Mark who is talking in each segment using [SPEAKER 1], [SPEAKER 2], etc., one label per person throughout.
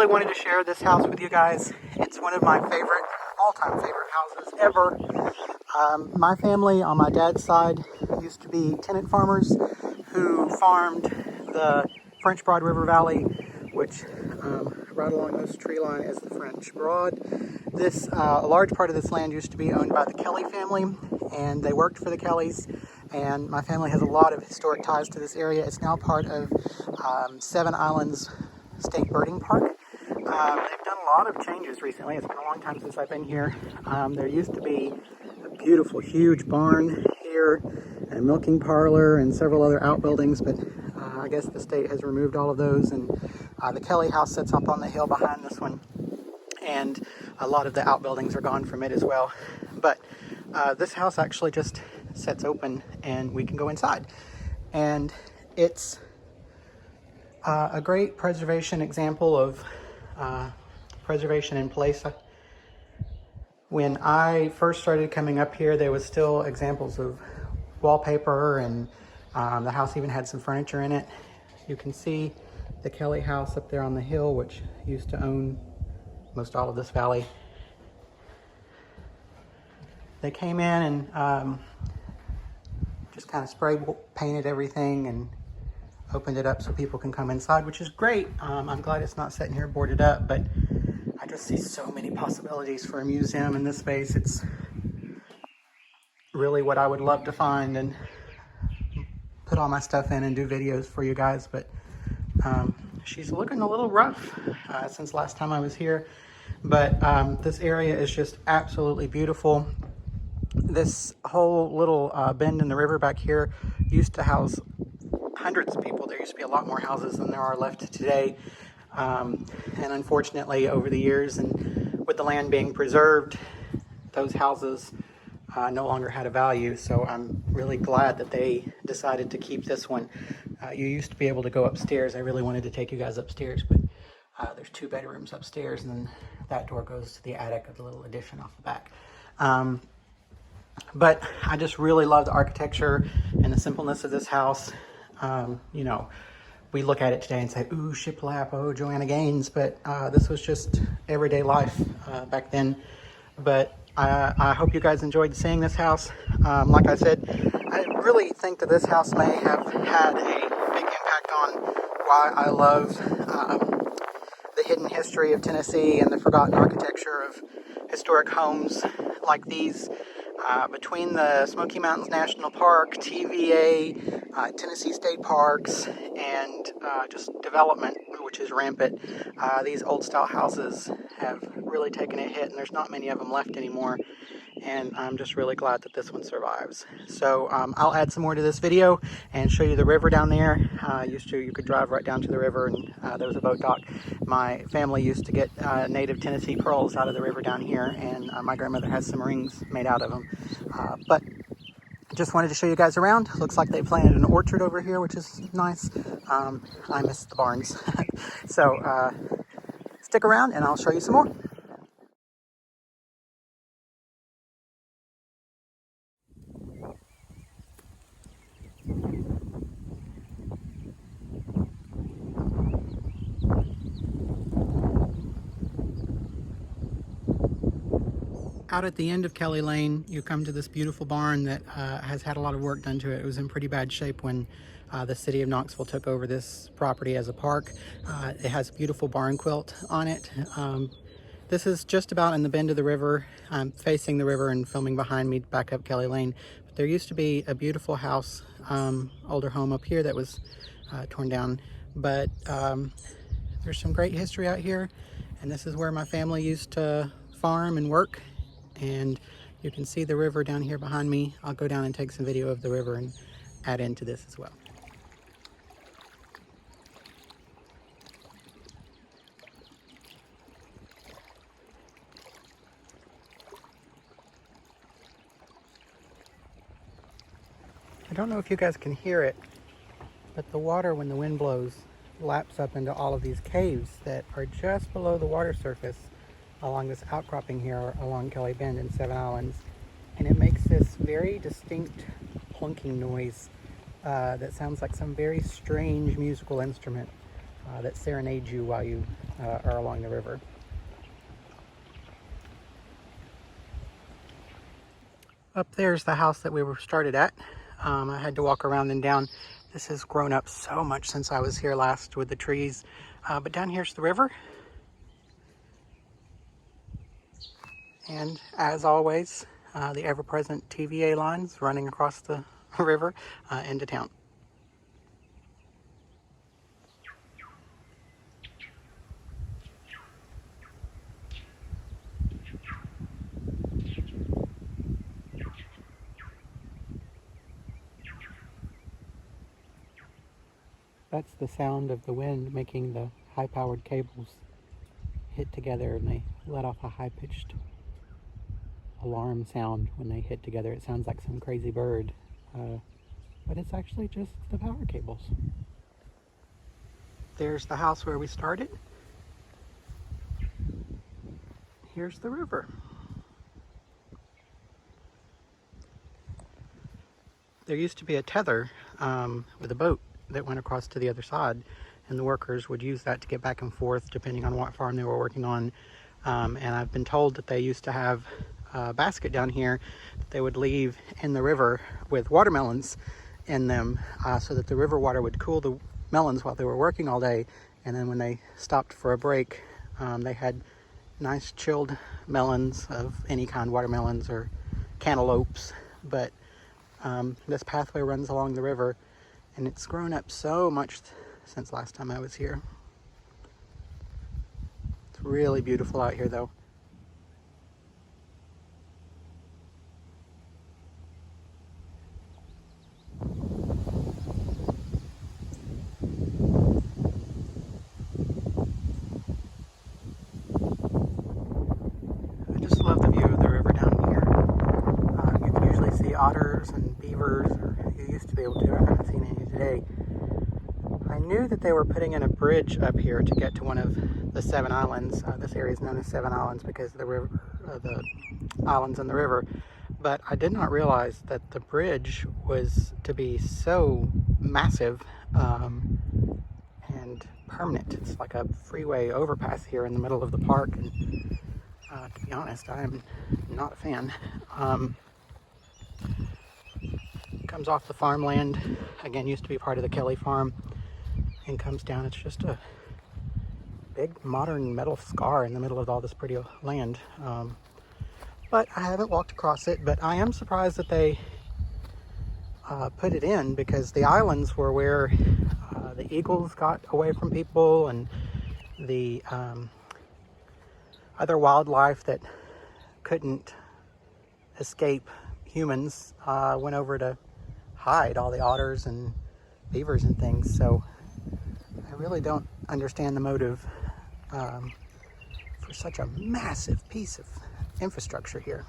[SPEAKER 1] really wanted to share this house with you guys. It's one of my all-time favorite houses ever. My family on my dad's side used to be tenant farmers who farmed the French Broad River Valley, which right along this tree line is the French Broad. A large part of this land used to be owned by the Kelly family, and they worked for the Kellys. And my family has a lot of historic ties to this area. It's now part of Seven Islands State Birding Park. They've done a lot of changes recently. It's been a long time since I've been here. There used to be a beautiful, huge barn here, and a milking parlor, and several other outbuildings, but I guess the state has removed all of those, and the Kelly house sits up on the hill behind this one, and a lot of the outbuildings are gone from it as well. But this house actually just sits open, and we can go inside, and it's a great preservation example of preservation in place. When I first started coming up here, there was still examples of wallpaper, and the house even had some furniture in it. You can see the Kelly house up there on the hill, which used to own most all of this valley. They came in and just kind of spray painted everything and opened it up so people can come inside, which is great. I'm glad it's not sitting here boarded up, but I just see so many possibilities for a museum in this space. It's really what I would love to find and put all my stuff in and do videos for you guys, but she's looking a little rough since last time I was here. But this area is just absolutely beautiful. This whole little bend in the river back here used to house hundreds of people. There used to be a lot more houses than there are left today. And unfortunately, over the years and with the land being preserved, those houses no longer had a value. So I'm really glad that they decided to keep this one. You used to be able to go upstairs. I really wanted to take you guys upstairs, but there's 2 bedrooms upstairs, and then that door goes to the attic of the little addition off the back. But I just really love the architecture and the simpleness of this house. You know, we look at it today and say, ooh, shiplap, oh, Joanna Gaines, but this was just everyday life back then. But I hope you guys enjoyed seeing this house. Like I said, I really think that this house may have had a big impact on why I love the hidden history of Tennessee and the forgotten architecture of historic homes like these. Between the Smoky Mountains National Park, TVA, Tennessee State Parks, and just development, which is rampant, these old style houses have really taken a hit, and there's not many of them left anymore. And I'm just really glad that this one survives. So I'll add some more to this video and show you the river down there. You could drive right down to the river, and there was a boat dock. My family used to get native Tennessee pearls out of the river down here, and my grandmother has some rings made out of them. But just wanted to show you guys around. Looks like they planted an orchard over here, which is nice. I miss the barns. So stick around and I'll show you some more. Out at the end of Kelly Lane, you come to this beautiful barn that has had a lot of work done to it. It was in pretty bad shape when the city of Knoxville took over this property as a park. It has a beautiful barn quilt on it. This is just about in the bend of the river. I'm facing the river and filming behind me back up Kelly Lane. But there used to be a beautiful house, older home up here that was torn down. But there's some great history out here, and this is where my family used to farm and work. And you can see the river down here behind me. I'll go down and take some video of the river and add into this as well. I don't know if you guys can hear it, but the water, when the wind blows, laps up into all of these caves that are just below the water surface along this outcropping here along Kelly Bend in Seven Islands. And it makes this very distinct plunking noise that sounds like some very strange musical instrument. that serenade you while you are along the river. Up there's the house that we were started at. I had to walk around and down. This has grown up so much since I was here last with the trees. But down here's the river. And as always, the ever-present TVA lines running across the river into town. That's the sound of the wind making the high-powered cables hit together, and they let off a high-pitched alarm sound when they hit together. It sounds like some crazy bird, but it's actually just the power cables. There's the house where we started. Here's the river. There used to be a tether with a boat that went across to the other side, and the workers would use that to get back and forth depending on what farm they were working on. And I've been told that they used to have a basket down here that they would leave in the river with watermelons in them, so that the river water would cool the melons while they were working all day, and then when they stopped for a break, they had nice chilled melons of any kind, watermelons or cantaloupes. But this pathway runs along the river, and it's grown up so much since last time I was here. It's really beautiful out here though. I just love the view of the river down here. You can usually see otters and beavers, or you used to be able to. I haven't seen any today. I knew that they were putting in a bridge up here to get to one of the 7 islands. This area is known as 7 Islands because of the river, the islands in the river. But I did not realize that the bridge was to be so massive and permanent. It's like a freeway overpass here in the middle of the park, and to be honest, I am not a fan. Comes off the farmland. Again, used to be part of the Kelly farm, and comes down. It's just a big modern metal scar in the middle of all this pretty land. But I haven't walked across it, but I am surprised that they put it in, because the islands were where the eagles got away from people, and the other wildlife that couldn't escape humans went over to hide, all the otters and beavers and things. So I really don't understand the motive for such a massive piece of infrastructure here.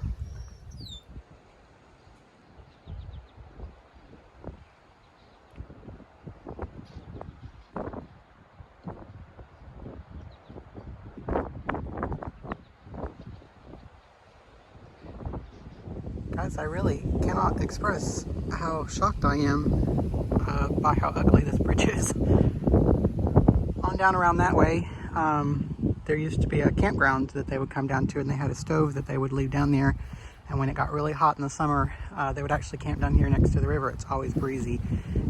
[SPEAKER 1] Guys, I really cannot express how shocked I am by how ugly this bridge is. On down around that way, there used to be a campground that they would come down to, and they had a stove that they would leave down there. And when it got really hot in the summer, they would actually camp down here next to the river. It's always breezy.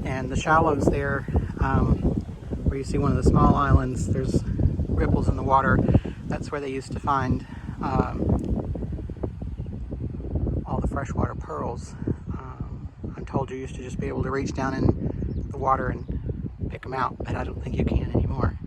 [SPEAKER 1] And the shallows there, where you see one of the small islands, there's ripples in the water. That's where they used to find all the freshwater pearls. I'm told you used to just be able to reach down in the water and pick them out, but I don't think you can anymore.